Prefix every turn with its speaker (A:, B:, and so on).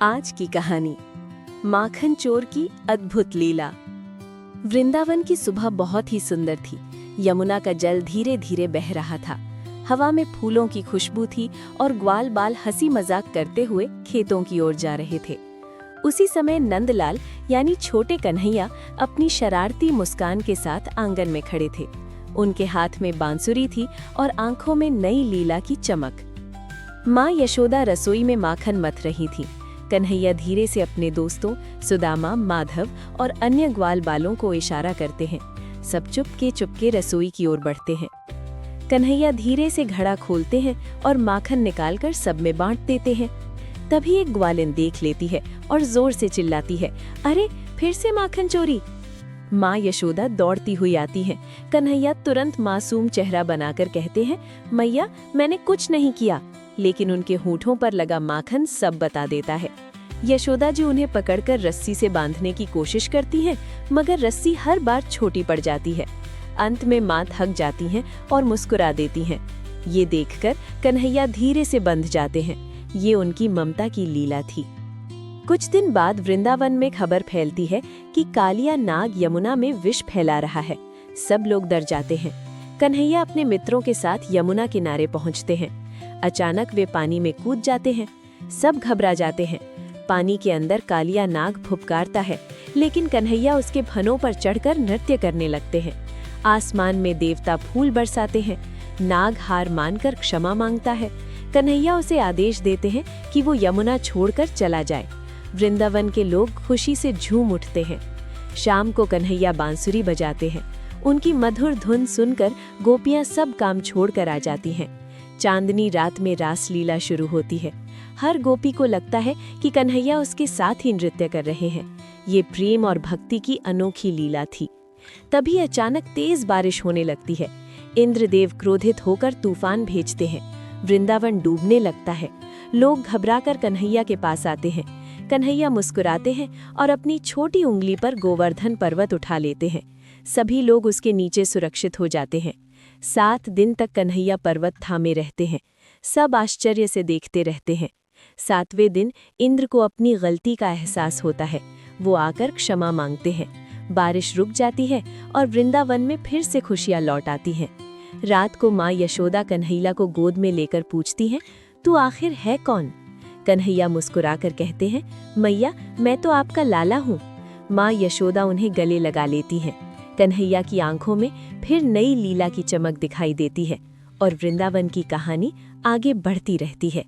A: आज की कहानी माखन चोर की अद्भुत लीला। वृंदावन की सुबह बहुत ही सुंदर थी। यमुना का जल धीरे धीरे बह रहा था। हवा में फूलों की खुशबू थी और ग्वाल बाल हंसी मजाक करते हुए खेतों की ओर जा रहे थे। उसी समय नंदलाल यानी छोटे कन्हैया अपनी शरारती मुस्कान के साथ आंगन में खड़े थे। उनके हाथ में बांसुरी थी और आंखों में नई लीला की चमक। माँ यशोदा रसोई में माखन मथ रही थी। कन्हैया धीरे से अपने दोस्तों सुदामा, माधव और अन्य ग्वाल बालों को इशारा करते हैं। सब चुपके रसोई की ओर बढ़ते हैं। कन्हैया धीरे से घड़ा खोलते हैं और माखन निकालकर सब में बांट देते हैं। तभी एक ग्वालिन देख लेती है और जोर से चिल्लाती है, अरे फिर से माखन चोरी। माँ यशोदा दौड़ती हुई आती हैं। कन्हैया तुरंत मासूम चेहरा बनाकर कहते हैं, मैया मैंने कुछ नहीं किया। लेकिन उनके होठों पर लगा माखन सब बता देता है। यशोदा जी उन्हें पकड़कर रस्सी से बांधने की कोशिश करती हैं, मगर रस्सी हर बार छोटी पड़ जाती है। अंत में माँ थक जाती हैं और मुस्कुरा देती हैं। ये देखकर कन्हैया धीरे से बंध जाते हैं। ये उनकी ममता की लीला थी। कुछ दिन बाद वृंदावन में खबर फैलती है कि कालिया नाग यमुना में विष फैला रहा है। सब लोग डर जाते हैं। कन्हैया अपने मित्रों के साथ यमुना किनारे पहुंचते हैं। अचानक वे पानी में कूद जाते हैं। सब घबरा जाते हैं। पानी के अंदर कालिया नाग फुफकारता है, लेकिन कन्हैया उसके फनों पर चढ़कर नृत्य करने लगते हैं। आसमान में देवता फूल बरसाते हैं। नाग हार मानकर क्षमा मांगता है। कन्हैया उसे आदेश देते हैं कि वो यमुना छोड़कर चला जाए। वृंदावन के लोग खुशी से झूम उठते हैं। शाम को कन्हैया बांसुरी बजाते हैं। उनकी मधुर धुन सुनकर गोपियां सब काम छोड़कर आ जाती हैं। चांदनी रात में रास लीला शुरू होती है। हर गोपी को लगता है कि कन्हैया उसके साथ ही नृत्य कर रहे हैं। ये प्रेम और भक्ति की अनोखी लीला थी। तभी अचानक तेज बारिश होने लगती है। इंद्रदेव क्रोधित होकर तूफान भेजते हैं। वृंदावन डूबने लगता है। लोग घबराकर कन्हैया के पास आते हैं। कन्हैया मुस्कुराते हैं और अपनी छोटी उंगली पर गोवर्धन पर्वत उठा लेते हैं। सभी लोग उसके नीचे सुरक्षित हो जाते हैं। 7 दिन तक कन्हैया पर्वत थामे रहते हैं। सब आश्चर्य से देखते रहते हैं। 7वें दिन इंद्र को अपनी गलती का एहसास होता है। वो आकर क्षमा मांगते हैं। बारिश रुक जाती है और वृंदावन में फिर से खुशियां लौट आती हैं। रात को माँ यशोदा कन्हैया को गोद में लेकर पूछती हैं, तू आखिर है कौन? कन्हैया मुस्कुराकर कहते हैं, मैया मैं तो आपका लाला हूँ। माँ यशोदा उन्हें गले लगा लेती हैं। कन्हैया की आंखों में फिर नई लीला की चमक दिखाई देती है और वृंदावन की कहानी आगे बढ़ती रहती है।